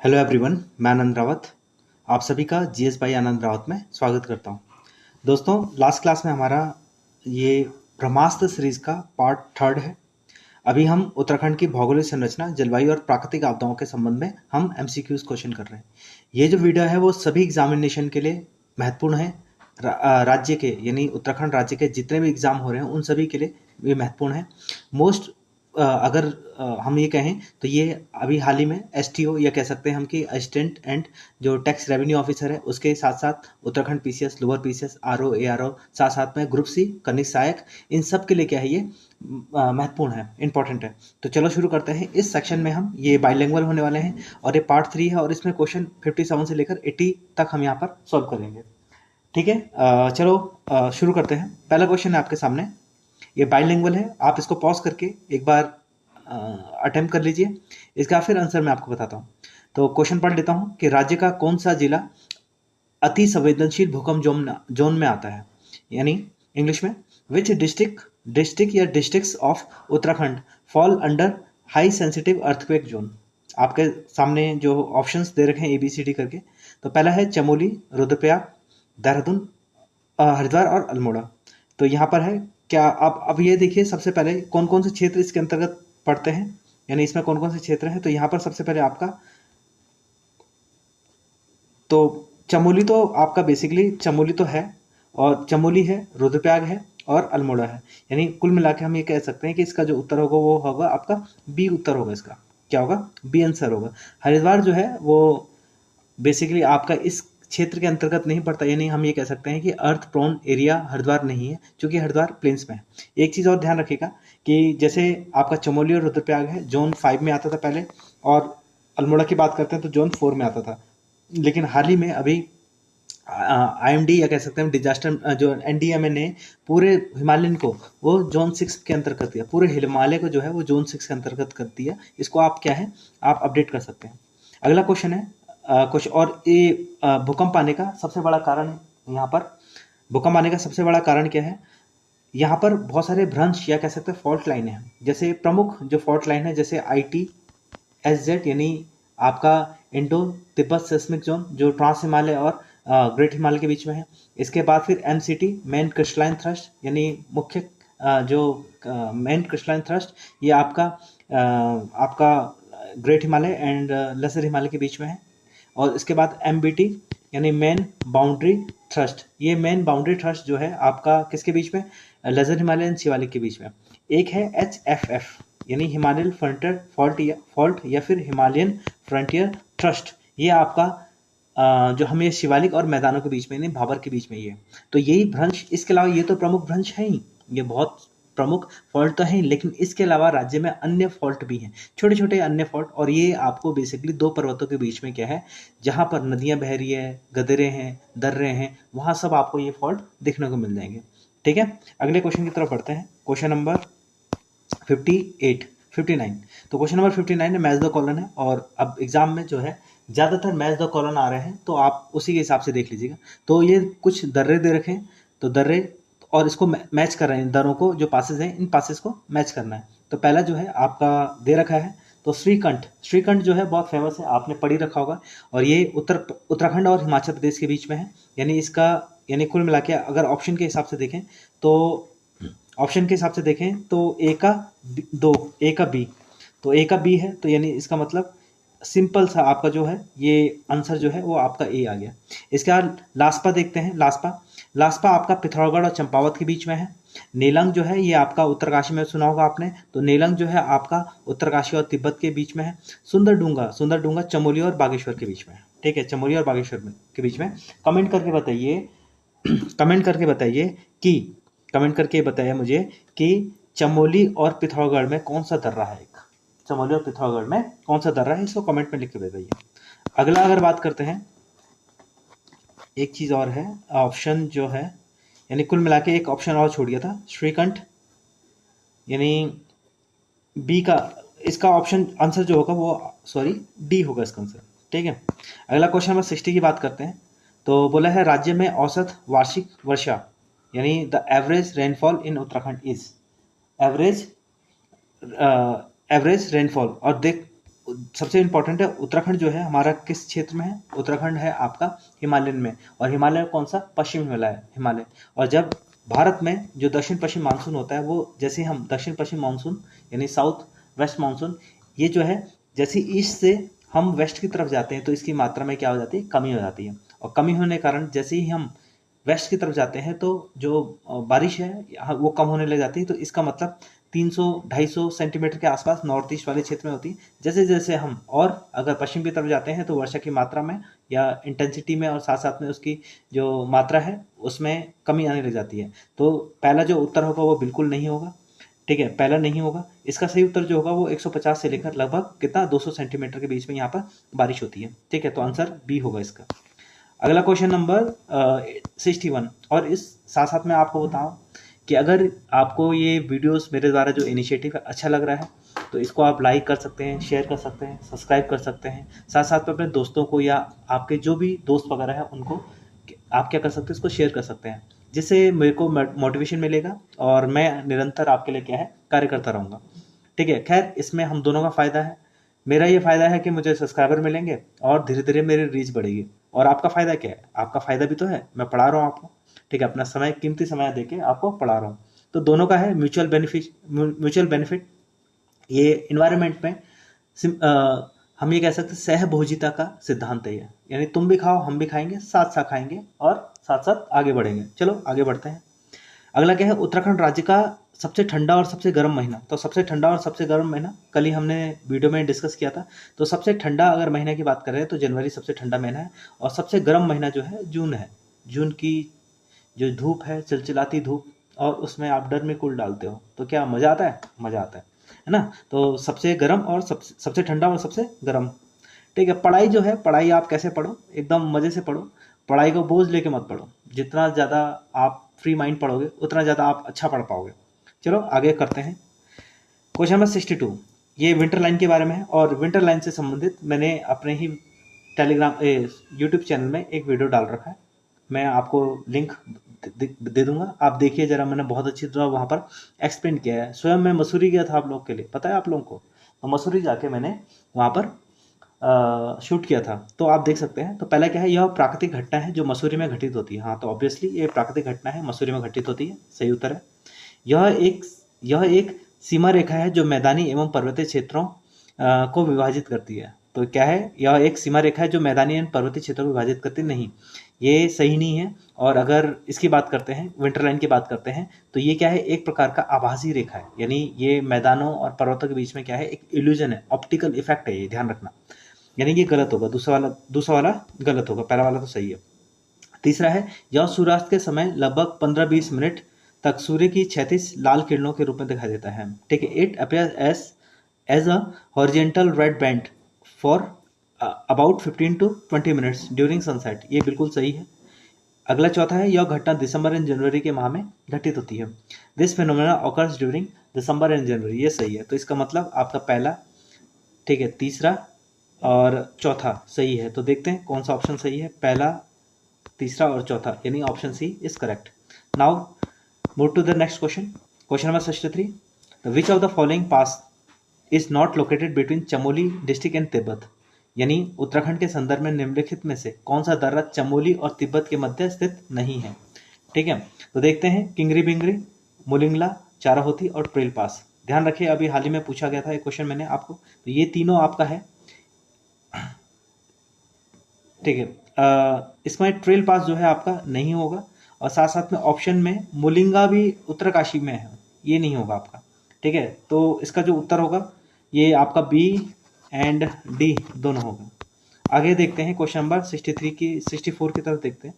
Hello everyone, मैं आनंद रावत आप सभी का जीएस बाई आनंद रावत में स्वागत करता हूं। दोस्तों, लास्ट क्लास में हमारा ये ब्रह्मास्त्र सीरीज का पार्ट 3 है। अभी हम उत्तराखंड की भौगोलिक संरचना, जलवायु और प्राकृतिक आपदाओं के संबंध में हम एमसीक्यूज क्वेश्चन कर रहे हैं। ये जो वीडियो है वो सभी एग्जामिनेशन के लिए महत्वपूर्ण है। राज्य के यानी उत्तराखंड राज्य के जितने भी एग्जाम हो रहे हैं उन सभी के लिए ये महत्वपूर्ण है। मोस्ट अगर हम ये कहें तो ये अभी हाल ही में एसटीओ या कह सकते हैं हम कि असिस्टेंट एंड जो टैक्स रेवेन्यू ऑफिसर है उसके साथ साथ Uttarakhand PCS, lower PCS, RO, ARO, साथ साथ में ग्रुप सी, कनिक सहायक, इन सब के लिए क्या है ये महत्वपूर्ण है, इंपॉर्टेंट है। तो चलो शुरू करते हैं। इस सेक्शन में हम ये बाइलिंगुअल होने वाले हैं और ये पार्ट 3 है और इसमें क्वेश्चन 57 से लेकर 80 तक हम यहाँ पर सॉल्व करेंगे। ठीक है, चलो शुरू करते हैं। पहला क्वेश्चन है आपके सामने, ये बाइलिंगुअल है। आप इसको पॉज करके एक बार अटेम्प्ट कर लीजिए, इसका फिर आंसर मैं आपको बताता हूँ। तो क्वेश्चन पढ़ लेता हूँ कि राज्य का कौन सा जिला अति संवेदनशील भूकंप जोन में आता है, यानी इंग्लिश में विच डिस्ट्रिक्ट या districts of Uttarakhand fall under high sensitive earthquake zone. आपके सामने जो ऑप्शंस दे रखे हैं ABCD करके, तो पहला है चमोली, रुद्रप्रयाग, देहरादून, हरिद्वार और अल्मोड़ा। तो यहाँ पर है क्या आप अब ये देखिए, सबसे पहले कौन कौन से क्षेत्र इसके अंतर्गत पढ़ते हैं, यानी इसमें कौन कौन से क्षेत्र हैं। तो यहाँ पर सबसे पहले आपका तो चमोली, तो आपका बेसिकली चमोली तो है, और चमोली है, रुद्रप्रयाग है और अल्मोड़ा है। यानी कुल मिला के हम ये कह सकते हैं कि इसका जो उत्तर होगा वो होगा आपका बी उत्तर होगा। इसका क्या होगा? बी आंसर होगा। हरिद्वार जो है वो बेसिकली आपका इस क्षेत्र के अंतर्गत नहीं पड़ता, यानी हम ये कह सकते हैं कि अर्थ प्रोन एरिया हरिद्वार नहीं है, क्योंकि हरिद्वार प्लेन्स में है। एक चीज़ और ध्यान रखिएगा कि जैसे आपका चमोली और रुद्रप्रयाग है, जोन 5 में आता था पहले, और अल्मोड़ा की बात करते हैं तो जोन 4 में आता था। लेकिन हाल ही में अभी IMD या कह सकते हैं डिजास्टर जो NDMA ने पूरे हिमालयन को वो जोन 6 के अंतर्गत कर दिया, पूरे हिमालय को जो है वो जोन 6 के अंतर्गत कर दिया। इसको आप क्या है, आप अपडेट कर सकते हैं। अगला क्वेश्चन है कुछ और, ये भूकंप आने का सबसे बड़ा कारण है। यहाँ पर भूकंप आने का सबसे बड़ा कारण क्या है? यहाँ पर बहुत सारे भ्रंश या कह सकते हैं फॉल्ट लाइन है। जैसे प्रमुख जो फॉल्ट लाइन है, जैसे ITSZ यानी आपका इंडो तिब्बत सेस्मिक जोन, जो ट्रांस हिमालय और ग्रेट हिमालय के बीच में है। इसके बाद फिर MCT, मेन क्रिस्टलाइन थ्रस्ट, यानी मुख्य जो मेन क्रिस्टलाइन थ्रस्ट, ये आपका great Himalaya and lesser Himalaya के बीच में है। और इसके बाद MBT यानी मेन बाउंड्री थ्रस्ट, ये मेन बाउंड्री थ्रस्ट जो है आपका किसके बीच में? लेसर हिमालय एंड शिवालिक के बीच में। एक है HFF यानी हिमालयन फ्रंटियर फॉल्ट या फिर हिमालयन फ्रंटियर थ्रस्ट, ये आपका जो हमें शिवालिक और मैदानों के बीच में, यानी भाबर के बीच में ये। तो यही भ्रंश, इसके अलावा ये तो प्रमुख भ्रंश है ही, ये बहुत प्रमुख फॉल्ट तो है, लेकिन इसके अलावा राज्य में अन्य फॉल्ट भी हैं, छोटे छोटे अन्य फॉल्ट। और ये आपको बेसिकली दो पर्वतों के बीच में क्या है, जहाँ पर नदियाँ बह रही है, गदरे हैं, दर्रे हैं, वहाँ सब आपको ये फॉल्ट देखने को मिल जाएंगे। ठीक है, अगले क्वेश्चन की तरफ बढ़ते हैं। Question number 59। तो क्वेश्चन नंबर 59 है, मैच द कॉलन है। और अब एग्जाम में जो है ज़्यादातर मैच द कॉलन आ रहे हैं, तो आप उसी के हिसाब से देख लीजिएगा। तो ये कुछ दर्रे दे रखे हैं, तो दर्रे और इसको मैच कर रहे हैं, दर्रों को जो पासेस हैं इन पासेस को मैच करना है। तो पहला जो है आपका दे रखा है, तो श्रीकंठ जो है बहुत फेमस है, आपने पढ़ी रखा होगा। और ये उत्तराखंड और हिमाचल प्रदेश के बीच में है। यानी कुल मिला के अगर ऑप्शन के हिसाब से देखें तो ए का बी, तो ए का बी है, तो यानी इसका मतलब सिंपल सा आपका जो है ये आंसर जो है वो आपका ए आ गया। इसके बाद लास्पा देखते हैं। लास्पा आपका पिथौरागढ़ और चंपावत के बीच में है। नेलंग जो है ये आपका उत्तरकाशी में सुना होगा आपने, तो नेलंग जो है आपका उत्तरकाशी और तिब्बत के बीच में है। सुंदरडूंगा चमोली और बागेश्वर के बीच में है। ठीक है, चमोली और बागेश्वर के बीच में। कमेंट करके बताइए मुझे कि चमोली और पिथौरागढ़ में कौन सा दर्रा है। चमोली और पिथौरागढ़ में कौन सा दर्रा है, इसको कमेंट में लिख के बताइए। अगला अगर बात करते हैं, एक चीज और है, ऑप्शन जो है, यानी कुल मिला के एक ऑप्शन और छोड़ गया था, श्रीकंठ, यानी बी का इसका ऑप्शन आंसर जो होगा वो डी होगा इसका आंसर। ठीक है, अगला क्वेश्चन नंबर 60 की बात करते हैं। तो बोला है राज्य में औसत वार्षिक वर्षा, यानी the average rainfall in Uttarakhand is average rainfall. और सबसे इम्पोर्टेंट है उत्तराखंड जो है हमारा किस क्षेत्र में है? उत्तराखंड है आपका हिमालयन में, और हिमालय कौन सा? पश्चिम हिमालय हिमालय। और जब भारत में जो दक्षिण पश्चिम मानसून होता है, वो जैसे हम दक्षिण पश्चिम मानसून यानी साउथ वेस्ट मानसून, ये जो है जैसे ईस्ट से हम वेस्ट की तरफ जाते हैं तो इसकी मात्रा में क्या हो जाती है? कमी हो जाती है। और कमी होने के कारण जैसे ही हम वेस्ट की तरफ जाते हैं तो जो बारिश है वो कम होने लग जाती है। तो इसका मतलब 300-250 सेंटीमीटर के आसपास नॉर्थ ईस्ट वाले क्षेत्र में होती है। जैसे जैसे हम और अगर पश्चिम की तरफ जाते हैं तो वर्षा की मात्रा में या इंटेंसिटी में और साथ साथ में उसकी जो मात्रा है उसमें कमी आने लग जाती है। तो पहला जो उत्तर होगा वो बिल्कुल नहीं होगा, ठीक है, पहला नहीं होगा। इसका सही उत्तर जो होगा वो 150 से लेकर लगभग कितना 200 सेंटीमीटर के बीच में यहाँ पर बारिश होती है, ठीक है। तो आंसर बी होगा इसका। अगला क्वेश्चन नंबर 61। और इस साथ साथ में आपको बताऊं कि अगर आपको ये वीडियोस मेरे द्वारा जो इनिशिएटिव है अच्छा लग रहा है तो इसको आप लाइक कर सकते हैं, शेयर कर सकते हैं, सब्सक्राइब कर सकते हैं। साथ साथ में अपने दोस्तों को या आपके जो भी दोस्त वगैरह है उनको आप क्या कर सकते हैं, इसको शेयर कर सकते हैं, जिससे मेरे को मोटिवेशन मिलेगा और मैं निरंतर आपके लिए क्या है कार्य करता रहूँगा, ठीक है। खैर इसमें हम दोनों का फायदा है। मेरा ये फायदा है कि मुझे सब्सक्राइबर मिलेंगे और धीरे धीरे मेरी रीच बढ़ेगी। और आपका फायदा क्या है? आपका फायदा भी तो है, मैं पढ़ा रहा हूँ आपको, ठीक है, अपना समय कीमती समय देके आपको पढ़ा रहा हूँ। तो दोनों का है म्यूचुअल बेनिफिट। ये इन्वायरमेंट में हम ये कह सकते हैं सहभोजिता का सिद्धांत है ये, यानी तुम भी खाओ हम भी खाएंगे, साथ साथ खाएंगे और साथ साथ आगे बढ़ेंगे। चलो आगे बढ़ते हैं। अगला क्या है? उत्तराखंड राज्य का सबसे ठंडा और सबसे गर्म महीना। तो सबसे ठंडा और सबसे गर्म महीना कल ही हमने वीडियो में डिस्कस किया था। तो सबसे ठंडा अगर महीने की बात करें तो जनवरी सबसे ठंडा महीना है, और सबसे गर्म महीना जो है जून है। जून की जो धूप है, चिलचिलाती धूप, और उसमें आप डर में कुल डालते हो तो क्या मज़ा आता है? मज़ा आता है ना। तो सबसे गर्म और सबसे ठंडा और सबसे गर्म, ठीक है। पढ़ाई जो है, पढ़ाई आप कैसे पढ़ो? एकदम मज़े से पढ़ो। पढ़ाई को बोझ लेके मत पढ़ो। जितना ज़्यादा आप फ्री माइंड पढ़ोगे उतना ज़्यादा आप अच्छा पढ़ पाओगे। चलो आगे करते हैं। क्वेश्चन नंबर 62, ये विंटर लाइन के बारे में है, और विंटर लाइन से संबंधित मैंने अपने ही टेलीग्राम यूट्यूब चैनल में एक वीडियो डाल रखा है। मैं आपको लिंक दे दूंगा, आप देखिए जरा। मैंने बहुत अच्छी तरह वहाँ पर एक्सप्लेन किया है। स्वयं मैं मसूरी गया था आप लोग के लिए, पता है आप लोगों को? तो मसूरी जाके मैंने वहाँ पर शूट किया था, तो आप देख सकते हैं। तो पहला क्या है? यह प्राकृतिक घटना है जो मसूरी में घटित होती है। हाँ, तो ऑब्वियसली ये प्राकृतिक घटना है, मसूरी में घटित होती है, सही उत्तर है। यह एक सीमा रेखा है जो मैदानी एवं पर्वतीय क्षेत्रों को विभाजित करती है। तो क्या है? यह एक सीमा रेखा है जो मैदानी एवं पर्वतीय क्षेत्रों को विभाजित करती नहीं, ये सही नहीं है। और अगर इसकी बात करते हैं, विंटर लाइन की बात करते हैं, तो ये क्या है? एक प्रकार का आभासी रेखा है, यानी ये मैदानों और पर्वतों के बीच में क्या है? एक इल्यूजन है, ऑप्टिकल इफेक्ट है, ये ध्यान रखना। यानी कि गलत होगा, दूसरा वाला गलत होगा, पहला वाला तो सही है। तीसरा है, यह सूर्यास्त के समय लगभग 15-20 मिनट तक सूर्य की क्षैतिज लाल किरणों के रूप में दिखाई देता है, ठीक है। It appears as a horizontal red band for about 15 to 20 minutes during sunset, ये बिल्कुल सही है। अगला चौथा है, यह घटना दिसंबर एंड जनवरी के माह में घटित होती है। This phenomena occurs during December and January, ये सही है। तो इसका मतलब आपका पहला, ठीक है, तीसरा और चौथा सही है। तो देखते हैं कौन सा ऑप्शन सही है। पहला, तीसरा और चौथा, यानी option c is correct. Now move to the next question. Question number 63, which of the following pass is not located between Chamoli district and Tibet, यानी उत्तराखंड के संदर्भ में निम्नलिखित में से कौन सा दर्रा चमोली और तिब्बत के मध्य स्थित नहीं है, ठीक है। तो देखते हैं, किंगरी बिंगरी, मुलिंगला, चाराहोती और ट्रेल पास। ध्यान रखिए, अभी हाल ही में पूछा गया था एक क्वेश्चन मैंने आपको, तो ये तीनों आपका है, ठीक है। इसमें ट्रेल पास जो है आपका नहीं होगा, और साथ साथ में ऑप्शन में मुलिंगा भी उत्तरकाशी में है, ये नहीं होगा आपका, ठीक है। तो इसका जो उत्तर होगा ये आपका बी एंड डी दोनों होगा। आगे देखते हैं क्वेश्चन नंबर 64 की तरफ देखते हैं।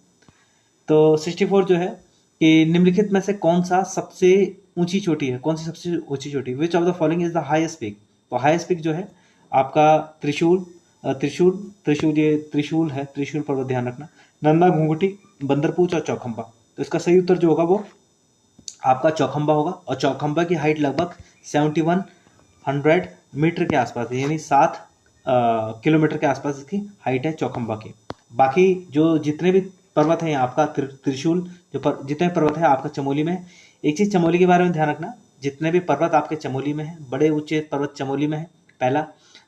तो 64 जो है कि निम्नलिखित में से कौन सा सबसे ऊंची चोटी है? कौन सी सबसे ऊंची चोटी? विच of the following is the highest peak? तो हाईएस्ट पीक जो है आपका त्रिशूल ये त्रिशूल है, त्रिशूल पर्वत, ध्यान रखना। नंदा, घुंघुटी, बंदरपूछ और चौखंबा। तो इसका सही उत्तर जो होगा वो आपका चौखंबा होगा, और चौखंबा की हाइट लगभग 7100 मीटर के आसपास है, यानी 7 किलोमीटर के आसपास इसकी हाइट है चौखंबा की। बाकी जो जितने भी पर्वत हैं आपका त्रिशूल जितने पर्वत है आपका चमोली में। एक चीज़ चमोली के बारे में ध्यान रखना, जितने भी पर्वत आपके चमोली में है, बड़े ऊंचे पर्वत चमोली में है, पहला।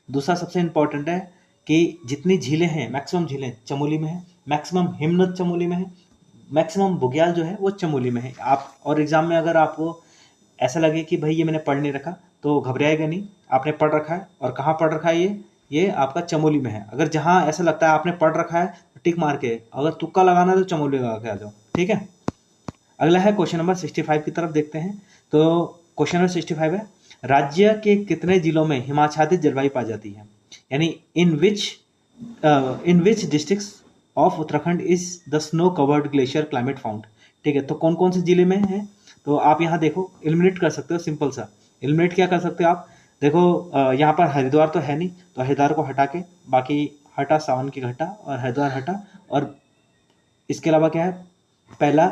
दूसरा सबसे इंपॉर्टेंट है कि जितनी झीलें हैं, मैक्सिमम झीलें चमोली में है, मैक्सिमम हिमनद चमोली में है, मैक्सिमम बुग्याल जो है वो चमोली में है। आप और एग्जाम में अगर आपको ऐसा लगे कि भाई ये मैंने पढ़ नहीं रखा, तो घबराएगा नहीं, आपने पढ़ रखा है। और कहाँ पढ़ रखा है ये आपका चमोली में है। अगर जहाँ ऐसा लगता है आपने पढ़ रखा है तो टिक मार के, अगर तुक्का लगाना है तो चमोली लगा के आ जाओ, ठीक है। अगला है क्वेश्चन नंबर 65 की तरफ देखते हैं। तो क्वेश्चन नंबर 65 है, राज्य के कितने जिलों में हिमाच्छादित जलवायु पाई जाती है, यानी in which districts of Uttarakhand is the snow covered glacier climate found. ठीक है, तो कौन कौन से जिले में है, तो आप यहाँ देखो एलिमिनेट कर सकते हो, सिंपल सा एलिमिनेट क्या कर सकते हो आप, देखो यहाँ पर हरिद्वार तो है नहीं, तो हरिद्वार को हटा के बाकी हटा, सावन की घटा और हरिद्वार हटा, और इसके अलावा क्या है, पहला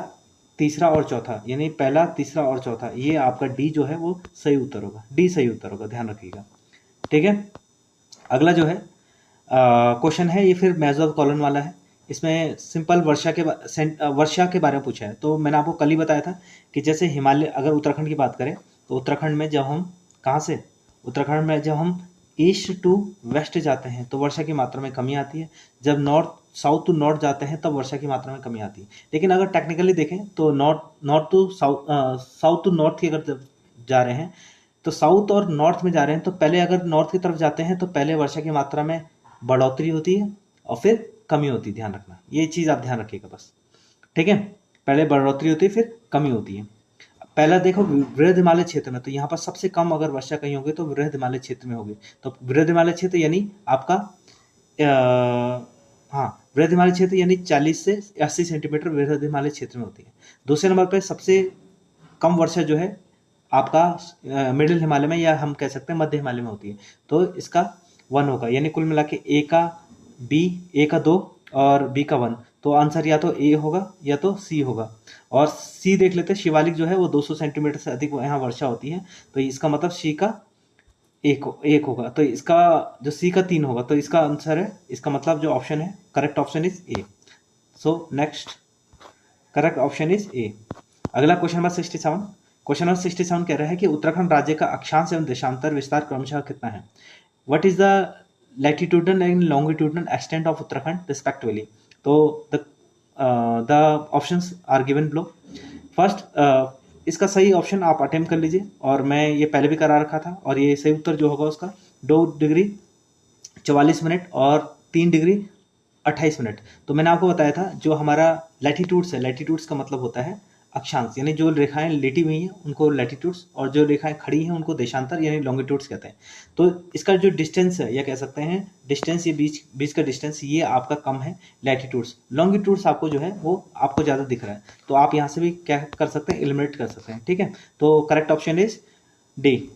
तीसरा और चौथा, यानी पहला तीसरा और चौथा, ये आपका डी जो है वो सही उत्तर होगा, डी सही उत्तर होगा, ध्यान रखिएगा, ठीक है। अगला जो है क्वेश्चन है, ये फिर मेजर ऑफ कॉलन वाला है। इसमें सिंपल वर्षा के बारे में पूछा है। तो मैंने आपको कल ही बताया था कि जैसे हिमालय, अगर उत्तराखंड की बात करें तो उत्तराखंड में जब हम कहाँ से, उत्तराखंड में जब हम ईस्ट टू वेस्ट जाते हैं तो वर्षा की मात्रा में कमी आती है, जब साउथ टू नॉर्थ जाते हैं तब वर्षा की मात्रा में कमी आती है। लेकिन अगर टेक्निकली देखें तो north to south to north की अगर जा रहे हैं, तो साउथ और नॉर्थ में जा रहे हैं, तो पहले अगर नॉर्थ की तरफ जाते हैं तो पहले वर्षा की मात्रा में बढ़ोतरी होती है और फिर कमी होती है, ध्यान रखना, ये चीज़ आप ध्यान रखिएगा बस, ठीक है। पहले बढ़ोतरी होती है फिर कमी होती है। पहला देखो वृहद हिमालय क्षेत्र में, तो यहाँ पर सबसे कम अगर वर्षा कहीं होगी तो वृहद हिमालय क्षेत्र में होगी। तो वृहद हिमालय क्षेत्र यानी आपका हाँ, वृहद हिमालय क्षेत्र यानी 40 से 80 सेंटीमीटर वृहद हिमालय क्षेत्र में होती है। दूसरे नंबर पर सबसे कम वर्षा जो है आपका मिडिल हिमालय में, या हम कह सकते हैं मध्य हिमालय में होती है, तो इसका 1 होगा, यानी कुल मिला के ए का 2 और बी का 1, तो आंसर या तो ए होगा या तो सी होगा। और सी देख लेते हैं, शिवालिक जो है वो 200 सेंटीमीटर से अधिक यहाँ वर्षा होती है, तो इसका मतलब सी का एक होगा, तो इसका जो सी का 3 होगा, तो इसका आंसर है, इसका मतलब जो ऑप्शन है, correct option is a. So next correct option is a. अगला क्वेश्चन नंबर 67। क्वेश्चन नंबर 67 कह रहा है कि उत्तराखंड राज्य का अक्षांश एवं देशांतर विस्तार क्रमशः कितना है। What is the latitudinal and longitudinal extent of Uttarakhand respectively. तो the options are given below. First, इसका सही ऑप्शन आप अटेम्प्ट कर लीजिए, और मैं ये पहले भी करा रखा था, और ये सही उत्तर जो होगा उसका 2 डिग्री 44 मिनट और 3 डिग्री 28 मिनट। तो मैंने आपको बताया था जो हमारा लैटिट्यूड्स है, लैटिट्यूड्स का मतलब होता है अक्षांश, यानी जो रेखाएं लेटी हुई हैं उनको लैटिट्यूड्स, और जो रेखाएं खड़ी हैं उनको देशांतर यानी लॉन्गिट्यूड्स कहते हैं। तो इसका जो डिस्टेंस है, या कह सकते हैं डिस्टेंस, ये बीच का डिस्टेंस, ये आपका कम है लैटिट्यूड्स। लॉन्गिट्यूड्स आपको जो है वो आपको ज़्यादा दिख रहा है, तो आप यहाँ से भी क्या कर सकते हैं, एलिमिनेट कर सकते हैं, ठीक है। तो करेक्ट ऑप्शन इज डी।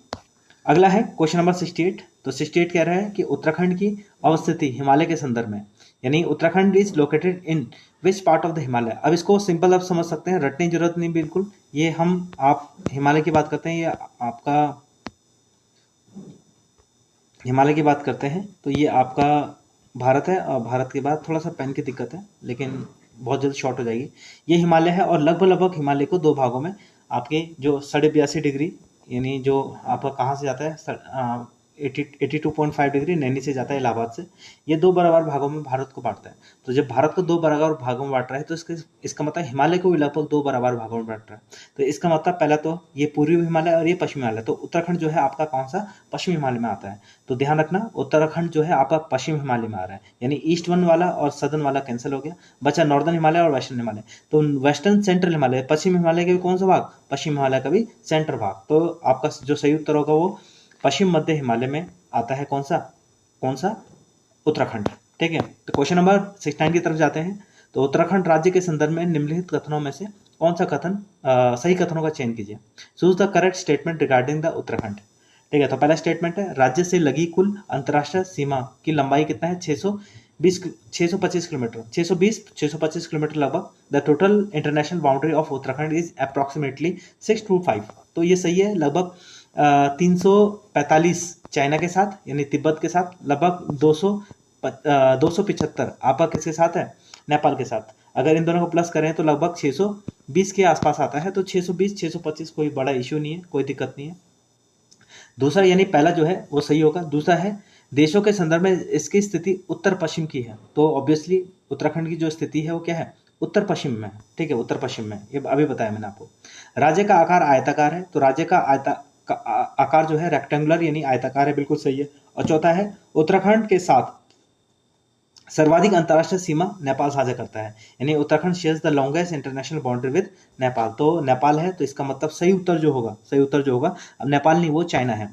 अगला है क्वेश्चन नंबर 68। तो 68 कह रहा है कि उत्तराखंड की अवस्थिति हिमालय के संदर्भ में, यानी Uttarakhand is located in which part of the Himalaya. अब इसको सिंपल आप समझ सकते हैं, रटने की जरूरत नहीं बिल्कुल। ये आप हिमालय की बात करते हैं, ये आपका हिमालय की बात करते हैं, तो ये आपका भारत है, और भारत के बाद थोड़ा सा पेन की दिक्कत है, लेकिन बहुत जल्द शॉर्ट हो जाएगी। ये हिमालय है, और लगभग हिमालय को 2 भागों में, आपके जो 82.5 डिग्री, यानी जो आपका कहाँ से जाता है 82.5 डिग्री नैनी से जाता है इलाहाबाद से, ये 2 बराबर भागों में भारत को बांटता है। तो जब भारत को 2 बराबर भागों में बांट रहा है, तो इसका मतलब हिमालय को भी लगभग 2 बराबर भागों में बांट रहा है। तो इसका मतलब पहला तो ये पूर्वी हिमालय और ये पश्चिमी हिमालय, तो उत्तराखंड जो है आपका कौन सा, पश्चिमी हिमालय में आता है। तो ध्यान रखना, उत्तराखंड जो है आपका पश्चिम हिमालय में आ रहा है, यानी ईस्ट वन वाला और सदर्न वाला कैंसिल हो गया, बचा नॉर्दर्न हिमालय और वेस्टर्न हिमालय। तो वेस्टर्न सेंट्रल हिमालय, पश्चिम हिमालय का भी कौन सा भाग, पश्चिम हिमालय का भी सेंटर भाग। तो आपका जो सही उत्तर होगा वो पश्चिम मध्य हिमालय में आता है, कौन सा उत्तराखंड, ठीक है। तो क्वेश्चन नंबर 69 की तरफ जाते हैं। तो उत्तराखंड राज्य के संदर्भ में निम्नलिखित कथनों में से कौन सा कथन सही कथनों का चयन कीजिए। Choose the correct statement regarding the Uttarakhand, ठीक है। तो पहला स्टेटमेंट है, राज्य से लगी कुल अंतर्राष्ट्रीय सीमा की लंबाई कितना है, 625 किलोमीटर, 625 किलोमीटर लगभग। The total international boundary of Uttarakhand is approximately 625। तो ये सही है, लगभग 345 चाइना के साथ यानी तिब्बत के साथ, लगभग 275 आपका किसके साथ है, नेपाल के साथ। अगर इन दोनों को प्लस करें तो लगभग 620 के आसपास आता है। तो 620 625 कोई बड़ा इश्यू नहीं है, कोई दिक्कत नहीं है। दूसरा यानी पहला जो है वो सही होगा। दूसरा है देशों के संदर्भ में इसकी स्थिति उत्तर पश्चिम की है, तो ऑब्वियसली उत्तराखंड की जो स्थिति है वो क्या है, उत्तर पश्चिम में है। ठीक है, उत्तर पश्चिम में, ये अभी बताया मैंने आपको। राज्य का आकार आयताकार है, तो राज्य का आकार जो है रेक्टेंगुलर यानी आयताकार है, बिल्कुल सही है। और चौथा है, उत्तराखंड के साथ सर्वाधिक अंतर्राष्ट्रीय सीमा नेपाल साझा करता है, यानी Uttarakhand shares the longest international boundary with Nepal. तो नेपाल है, तो इसका मतलब सही उत्तर जो होगा, अब नेपाल नहीं, वो चाइना है।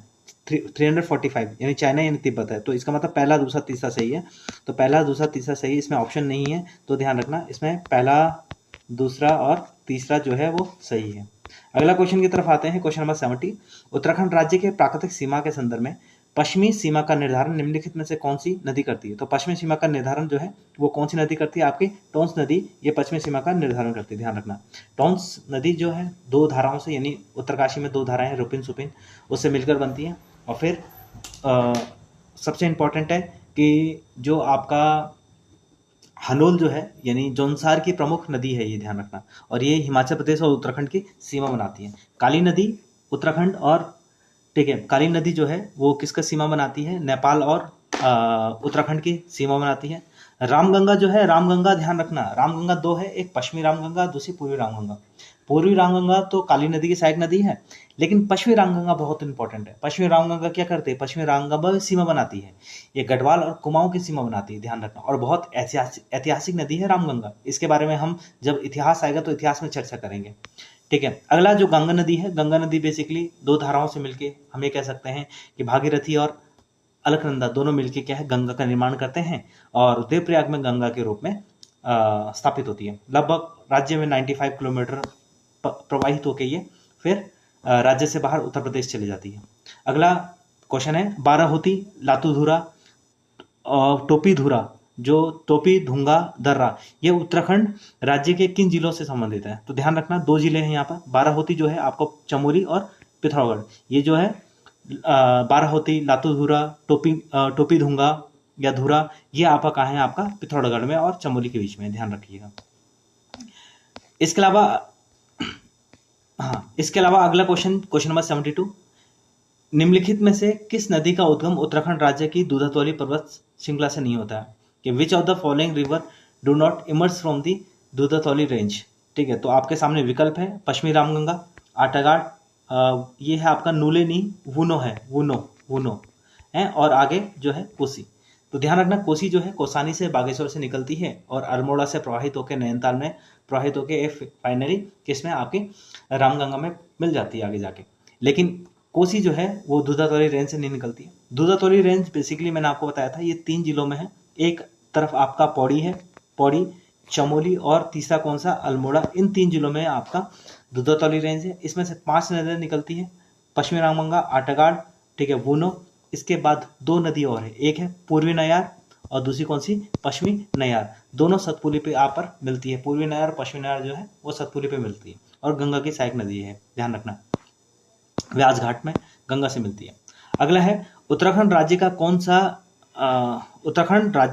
345 यानी चाइना यानी तिब्बत है, तो इसका मतलब पहला दूसरा तीसरा सही है। तो पहला दूसरा तीसरा सही, इसमें ऑप्शन नहीं है, तो ध्यान रखना इसमें पहला दूसरा और तीसरा जो है वो सही है। अगला क्वेश्चन की तरफ आते हैं, क्वेश्चन नंबर 70। उत्तराखंड राज्य के प्राकृतिक सीमा के संदर्भ में पश्चिमी सीमा का निर्धारण निम्नलिखित में से कौन सी नदी करती है? तो पश्चिमी सीमा का निर्धारण जो है वो कौन सी नदी करती है? आपकी टोंस नदी ये पश्चिमी सीमा का निर्धारण करती है, ध्यान रखना। टोंस नदी जो है दो धाराओं से, यानी उत्तरकाशी में दो धाराएं रुपिन सुपिन, उससे मिलकर बनती हैं। और फिर सबसे इम्पोर्टेंट है कि जो आपका हनोल जो है यानी जौनसार की प्रमुख नदी है, ये ध्यान रखना। और ये हिमाचल प्रदेश और उत्तराखंड की सीमा बनाती है। काली नदी उत्तराखंड और, ठीक है, काली नदी जो है वो किसका सीमा बनाती है? नेपाल और उत्तराखंड की सीमा बनाती है। रामगंगा जो है, रामगंगा ध्यान रखना, रामगंगा दो है, एक पश्चिमी रामगंगा, दूसरी पूर्वी रामगंगा। पूर्वी रामगंगा तो काली नदी की सहायक नदी है, लेकिन पश्चिमी रामगंगा बहुत इंपॉर्टेंट है। पश्चिमी रामगंगा क्या करते हैं? पश्चिमी रामगंगा सीमा बनाती है, ये गढ़वाल और कुमाऊं की सीमा बनाती है, ध्यान रखना। और बहुत ऐतिहासिक नदी है रामगंगा, इसके बारे में हम जब इतिहास आएगा तो इतिहास में चर्चा करेंगे। ठीक है, अगला जो गंगा नदी है, गंगा नदी बेसिकली दो धाराओं से मिलके हम ये कह सकते हैं कि भागीरथी और अलकनंदा दोनों मिलके क्या है, गंगा का निर्माण करते हैं और देवप्रयाग में गंगा के रूप में स्थापित होती है। लगभग राज्य में 95 किलोमीटर प्रवाहित होकर ये फिर राज्य से बाहर उत्तर प्रदेश चली जाती है। अगला क्वेश्चन है, बाराहोती, लातूधुरा और टोपीधुरा, जो टोपी धुंगा दर्रा, ये उत्तराखंड राज्य के किन जिलों से संबंधित है? तो ध्यान रखना दो जिले हैं यहाँ पर। बाराहोती जो है आपको चमोली और पिथौरागढ़, ये जो है बाराहोती, लातूधुरा, टोपी धुंगा या धुरा, ये आपका कहाँ है? आपका पिथौरागढ़ में और चमोली के बीच में, ध्यान रखिएगा। इसके अलावा अगला क्वेश्चन नंबर 72, निम्नलिखित में से किस नदी का उद्गम उत्तराखंड राज्य की दूधातोली पर्वत श्रृंखला से नहीं होता है? कि विच of the following river do not emerge from the Dudhatoli range? ठीक है, तो आपके सामने विकल्प है, पश्चिमी रामगंगा, आटाघाट, ये है आपका नूलेनी, वुनो है, वुनो है, और आगे जो है कोसी। तो ध्यान रखना, कोसी जो है कोसानी से बागेश्वर से निकलती है और अल्मोड़ा से प्रवाहित होकर नैनीताल में प्रवाहित होकर फाइनली किसमें? आपके रामगंगा में मिल जाती है आगे जाके। लेकिन कोसी जो है वो दूधातोली रेंज से नहीं निकलती है। दूधातोली रेंज बेसिकली मैंने आपको बताया था ये 3 जिलों में है, एक तरफ आपका पौड़ी है, पौड़ी, चमोली और तीसरा कौन सा? अल्मोड़ा। इन 3 जिलों में आपका दूधातोली रेंज है। इसमें से 5 नदियाँ निकलती है, पश्चिमी रामगंगा, आटाघाट, ठीक है, वुनो। इसके बाद 2 नदी और है, एक है पूर्वी नयार और दूसरी कौन सी? पश्चिमी नयार। दोनों सतपुली पे यहाँ पर मिलती है, पूर्वी नयार और पश्चिमी नयार जो है वो सतपुली पे मिलती है और गंगा की सहायक नदी है, ध्यान रखना, व्यास घाट में गंगा से मिलती है। अगला है, उत्तराखंड राज्य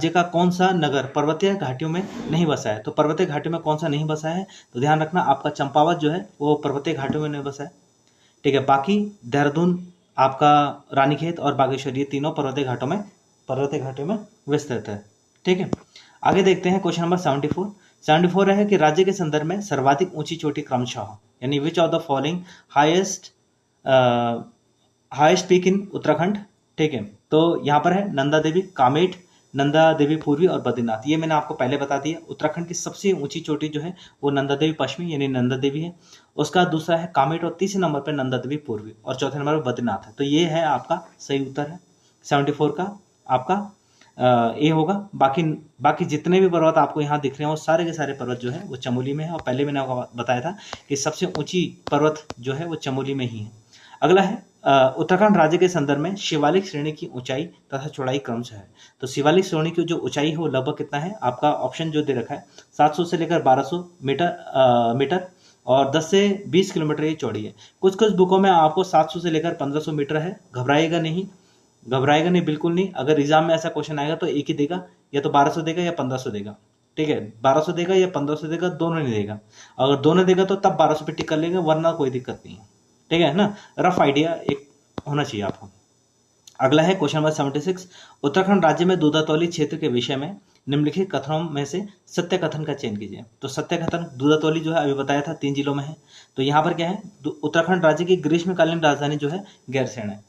का कौन सा नगर पर्वतीय घाटियों में नहीं बसा है? तो पर्वतीय घाटियों में कौन सा नहीं बसा है? तो ध्यान रखना आपका चंपावत जो है वो पर्वतीय घाटियों में नहीं बसा है। ठीक है, बाकी देहरादून, आपका रानीखेत और बागेश्वर, ये तीनों पर्वतीय घाटों में विस्तृत है। ठीक है, आगे देखते हैं क्वेश्चन नंबर 74 है कि राज्य के संदर्भ में सर्वाधिक ऊंची चोटी क्रमशः, यानी विच of the following highest peak in Uttarakhand? ठीक है, तो यहाँ पर है नंदा देवी, कामेट, नंदा देवी पूर्वी और बद्रीनाथ। ये मैंने आपको पहले बता दिया। उत्तराखंड की सबसे ऊंची चोटी जो है वो नंदा देवी पश्चिमी यानी नंदा देवी है, उसका दूसरा है कामेट और तीसरे नंबर पर नंदा देवी पूर्वी और चौथे नंबर पर बद्रीनाथ है। तो ये है आपका सही उत्तर है 74 का, आपका ए होगा। बाकी जितने भी पर्वत आपको यहाँ दिख रहे हैं वो सारे के सारे पर्वत जो है वो चमोली में है, और पहले मैंने आपको बताया था कि सबसे ऊंची पर्वत जो है वो चमोली में ही है। अगला है, उत्तराखंड राज्य के संदर्भ में शिवालिक श्रेणी की ऊंचाई तथा चौड़ाई क्रमशः है। तो शिवालिक श्रेणी की जो ऊंचाई है वो लगभग कितना है? आपका ऑप्शन जो दे रखा है 700 से लेकर 1200 मीटर और 10 से 20 किलोमीटर ये चौड़ी है। कुछ बुकों में आपको 700 से लेकर 1500 मीटर है। घबराएगा नहीं, बिल्कुल नहीं। अगर एग्जाम में ऐसा क्वेश्चन आएगा तो एक ही देगा, या तो 1200 देगा या 1500 देगा। ठीक है, 1200 देगा या 1500 देगा, दोनों नहीं देगा। अगर दोनों देगा तो तब 1200 पे टिक कर लेंगे, वरना कोई दिक्कत नहीं है। ठीक है ना, रफ आइडिया एक होना चाहिए आपको। अगला है क्वेश्चन नंबर 76, उत्तराखंड राज्य में दूधातौली क्षेत्र के विषय में निम्नलिखित कथनों में से सत्य कथन का चयन कीजिए। तो सत्य कथन, दूधातौली जो है अभी बताया था 3 जिलों में है, तो यहाँ पर क्या है, उत्तराखंड राज्य की ग्रीष्मकालीन राजधानी जो है गैरसैंण है।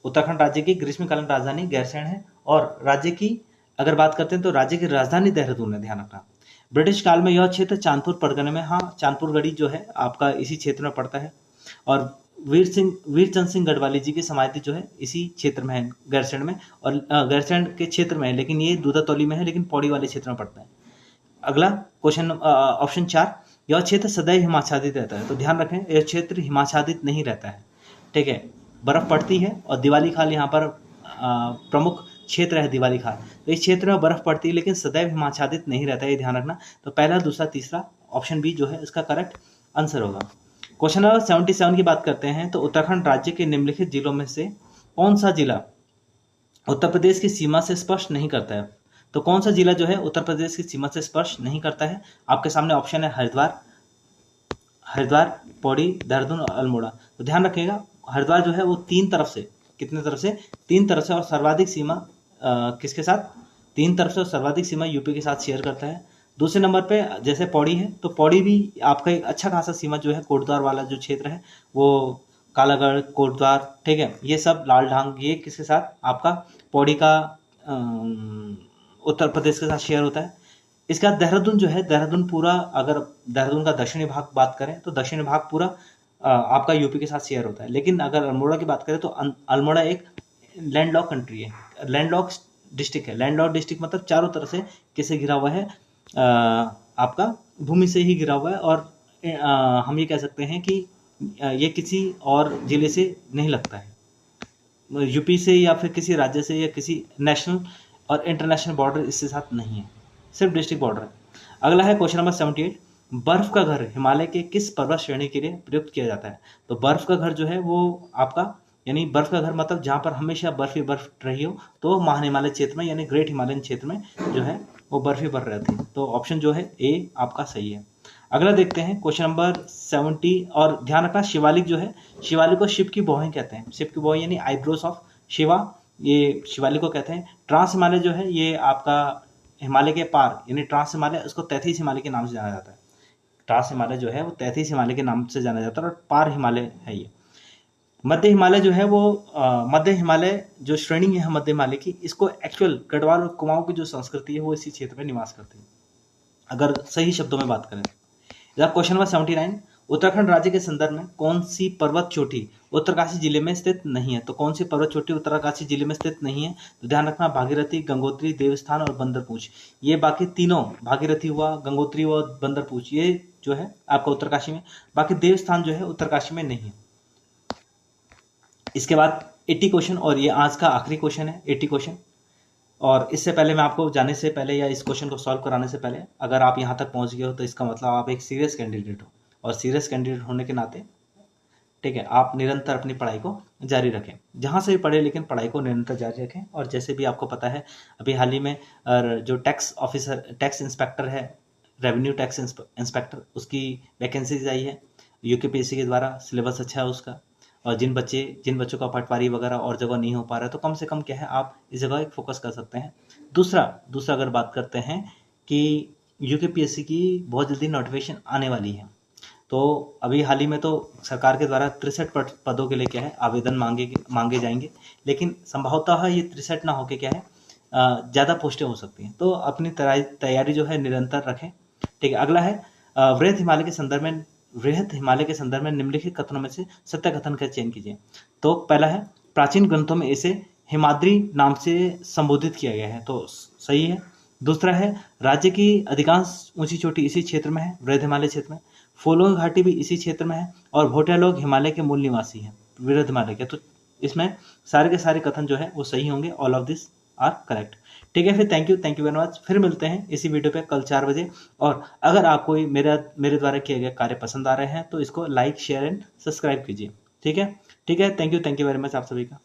उत्तराखंड राज्य की ग्रीष्मकालीन राजधानी गैरसैंण है, और राज्य की अगर बात करते हैं तो राज्य की राजधानी देहरादून है, ध्यान रखना। ब्रिटिश काल में यह क्षेत्र चांदपुर परगने में, हाँ चांदपुर गढ़ी जो है आपका इसी क्षेत्र में पड़ता है, और वीरचंद सिंह गढ़वाली जी की समाधि जो है इसी क्षेत्र में है, गैरसैंण में, और गैरसैंण के क्षेत्र में है, लेकिन ये दूधातौली में है, लेकिन पौड़ी वाले क्षेत्र में पड़ता है। अगला क्वेश्चन ऑप्शन 4, यह क्षेत्र सदैव हिमाच्छादित रहता है। तो ध्यान रखें, यह क्षेत्र हिमाच्छादित नहीं रहता है, ठीक है, बर्फ पड़ती है, और दिवाली खाल यहाँ पर प्रमुख क्षेत्र है, दिवाली खाल। तो इस क्षेत्र में बर्फ पड़ती है, लेकिन सदैव हिमाच्छादित नहीं रहता है, ये ध्यान रखना। तो पहला, दूसरा, तीसरा, ऑप्शन बी जो है इसका करेक्ट आंसर होगा। क्वेश्चन नंबर 77 की बात करते हैं, तो उत्तराखंड राज्य के निम्नलिखित जिलों में से कौन सा जिला उत्तर प्रदेश की सीमा से स्पर्श नहीं करता है। तो कौन सा जिला जो है उत्तर प्रदेश की सीमा से स्पर्श नहीं करता है, आपके सामने ऑप्शन है हरिद्वार, पौड़ी, देहरादून और अल्मोड़ा। तो ध्यान रखिएगा, हरिद्वार जो है वो 3 तरफ से, कितने तरफ से, 3 तरफ से, और सर्वाधिक सीमा किसके साथ, 3 तरफ से, और सर्वाधिक सीमा यूपी के साथ शेयर करता है। दूसरे नंबर पे जैसे पौड़ी है, तो पौड़ी भी आपका एक अच्छा खासा सीमा जो है, कोटद्वार वाला जो क्षेत्र है वो कालागढ़, कोटद्वार, ठीक है, ये सब लाल ढांग, ये किसके साथ, आपका पौड़ी का उत्तर प्रदेश के साथ शेयर होता है। इसका देहरादून जो है, देहरादून पूरा, अगर देहरादून का दक्षिणी भाग बात करें तो दक्षिणी भाग पूरा आपका यूपी के साथ शेयर होता है। लेकिन अगर अल्मोड़ा की बात करें तो अल्मोड़ा एक लैंडलॉक कंट्री है, लैंडलॉक डिस्ट्रिक्ट है। लैंडलॉक डिस्ट्रिक्ट मतलब चारों तरफ से किससे घिरा हुआ है, आपका भूमि से ही घिरा हुआ है, और हम ये कह सकते हैं कि ये किसी और जिले से नहीं लगता है, यूपी से या फिर किसी राज्य से या किसी नेशनल और इंटरनेशनल बॉर्डर इसके साथ नहीं है, सिर्फ डिस्ट्रिक्ट बॉर्डर है। अगला है क्वेश्चन नंबर 78, बर्फ का घर हिमालय के किस पर्वत श्रेणी के लिए प्रयुक्त किया जाता है। तो बर्फ का घर जो है वो आपका, यानी बर्फ का घर मतलब जहाँ पर हमेशा बर्फ ही बर्फ रही हो, तो महान हिमालय क्षेत्र में, यानी ग्रेट हिमालयन क्षेत्र में जो है वो बर्फ ही बर्फ रहती है। तो ऑप्शन जो है ए आपका सही है। अगला देखते हैं क्वेश्चन नंबर 70, और ध्यान रखना, शिवालिक जो है, शिवालिक को शिव की भौहें कहते हैं, शिव की भौहें यानी आईब्रोस ऑफ शिवा, ये शिवालिक को कहते हैं। ट्रांस हिमालय जो है ये आपका हिमालय के पार, यानी ट्रांस हिमालय, उसको 33 हिमालय के नाम से जाना जाता है। ट्रांस हिमालय जो है वो 33 हिमालय के नाम से जाना जाता है, और पार हिमालय है ये। मध्य हिमालय जो है वो मध्य हिमालय जो श्रेणी है मध्य हिमालय की, इसको एक्चुअल गढ़वाल और कुमाऊं की जो संस्कृति है वो इसी क्षेत्र में निवास करती है, अगर सही शब्दों में बात करें। क्वेश्चन नंबर 79, उत्तराखंड राज्य के संदर्भ में कौन सी पर्वत चोटी उत्तरकाशी जिले में स्थित नहीं है। तो कौन सी पर्वत चोटी उत्तरकाशी जिले में स्थित नहीं है, तो ध्यान रखना, भागीरथी, गंगोत्री, देवस्थान और बंदरपूछ। ये बाकी तीनों, भागीरथी हुआ, गंगोत्री हुआ, बंदरपूछ, ये जो है आपका उत्तरकाशी में, बाकी देवस्थान जो है उत्तरकाशी में नहीं है। इसके बाद 80 क्वेश्चन, और ये आज का आखिरी क्वेश्चन है 80 क्वेश्चन। और इससे पहले मैं आपको जाने से पहले या इस क्वेश्चन को सॉल्व कराने से पहले, अगर आप यहाँ तक पहुँच गए हो तो इसका मतलब आप एक सीरियस कैंडिडेट हो, और सीरियस कैंडिडेट होने के नाते, ठीक है, आप निरंतर अपनी पढ़ाई को जारी रखें, जहाँ से भी पढ़े, लेकिन पढ़ाई को निरंतर जारी रखें। और जैसे भी आपको पता है, अभी हाल ही में जो टैक्स ऑफिसर, टैक्स इंस्पेक्टर है, रेवेन्यू टैक्स इंस्पेक्टर, उसकी वैकेंसीज आई है यूकेपीएससी के द्वारा, सिलेबस अच्छा है उसका, और जिन बच्चों का पटवारी वगैरह और जगह नहीं हो पा रहा है, तो कम से कम क्या है, आप इस जगह एक फोकस कर सकते हैं। दूसरा अगर बात करते हैं कि यूकेपीएससी की बहुत जल्दी नोटिफिकेशन आने वाली है, तो अभी हाल ही में तो सरकार के द्वारा 63 पदों के लिए क्या है, आवेदन मांगे जाएंगे, लेकिन संभवतः ये 63 ना होके क्या है, ज़्यादा पोस्टें हो सकती हैं। तो अपनी तैयारी जो है निरंतर रखें, ठीक है। अगला है वृहत हिमालय के संदर्भ में निम्नलिखित कथनों में से सत्य कथन का चयन कीजिए। तो पहला है, प्राचीन ग्रंथों में इसे हिमाद्री नाम से संबोधित किया गया है, तो सही है। दूसरा है, राज्य की अधिकांश ऊंची चोटी इसी क्षेत्र में है, वृहत हिमालय क्षेत्र में। फोलोंग घाटी भी इसी क्षेत्र में है, और भोटिया लोग हिमालय के मूल निवासी हैं, वृहत हिमालय के। तो इसमें सारे के सारे कथन जो है वो सही होंगे, all of this are correct, ठीक है। फिर थैंक यू वेरी मच। फिर मिलते हैं इसी वीडियो पे कल 4 बजे। और अगर आपको मेरे द्वारा किए गए कार्य पसंद आ रहे हैं तो इसको लाइक, शेयर एंड सब्सक्राइब कीजिए, ठीक है। थैंक यू वेरी मच आप सभी का।